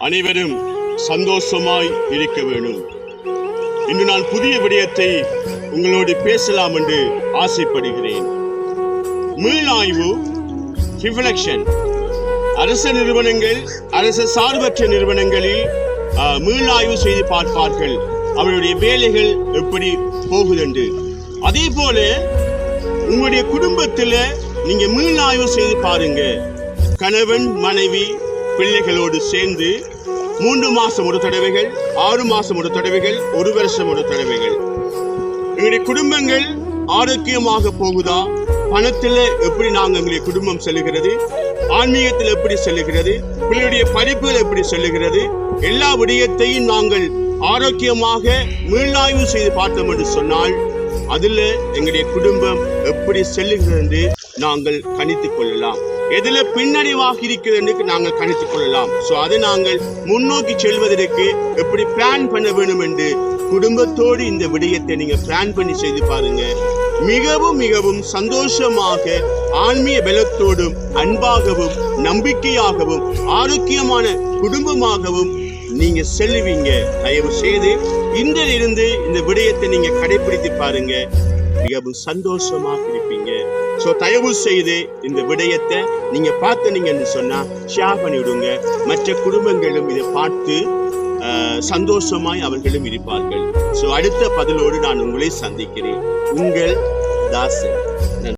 அனைவரும் சந்தோஷமாய் இருக்க வேண்டும். இன்று நான் புதிய விடயத்தை உங்களோடு பேசலாம் என்று ஆசைப்படுகிறேன். மீளாய்வு, ரிஃப்ளெக்ஷன். அரச நிறுவனங்கள், அரச சார்பற்ற நிறுவனங்களில் மீளாய்வு செய்து பார்ப்பார்கள் அவருடைய வேலைகள் எப்படி போகுதென்று. அதே போல உங்களுடைய குடும்பத்தில் நீங்க மீளாய்வு செய்து பாருங்க. கணவன் மனைவி பிள்ளைகளோடு சேர்ந்து 3 மாசம் ஒரு தடவைகள், 6 மாசம் ஒரு தடவைகள், 1 வருஷம் ஒரு தடவைகள். எங்களுடைய குடும்பங்கள் ஆரோக்கியமாக போகுதா? பணத்தில் எப்படி எங்களுடைய குடும்பம் செல்லுகிறது? ஆன்மீகத்தில் எப்படி செல்லுகிறது? பிள்ளையுடைய படிப்புகள் எப்படி செல்லுகிறது? எல்லா விடயத்தையும் நாங்கள் ஆரோக்கியமாக மீளாய்வு செய்து பார்த்தோம் என்று சொன்னால் அதுல எங்களுடைய குடும்பம் எப்படி செல்லுகிறது என்று நாங்கள் கணித்துக் கொள்ளலாம். எதுல பின்னடைவாக இருக்கிறது என்று நாங்கள் கணித்துக் கொள்ளலாம். அதை நாங்கள் முன்னோக்கி செல்வதற்கு எப்படி பிளான் பண்ண வேண்டும் என்று குடும்பத்தோடு இந்த விடயத்தை நீங்க பிளான் பண்ணி செய்து பாருங்க. மிகவும் மிகவும் சந்தோஷமாக, ஆன்மீக பலத்தோடும், அன்பாகவும், நம்பிக்கையாகவும், ஆரோக்கியமான குடும்பமாகவும் நீங்க செல்லுவீங்க. தயவு செய்து இன்றிலிருந்து இந்த விடயத்தை நீங்க கடைபிடித்து பாருங்க. மிகவும் சந்தோஷமாக இருப்பீங்க. தயவு செய்து இந்த விடயத்தை நீங்க பார்த்தீங்கன்னு சொன்னா ஷேர் பண்ணிவிடுங்க. மற்ற குடும்பங்களும் இதை பார்த்து சந்தோஷமாய் அவர்களும் இருப்பார்கள். அடுத்த பதிலோடு நான் உங்களை சந்திக்கிறேன். உங்கள் தாசன்.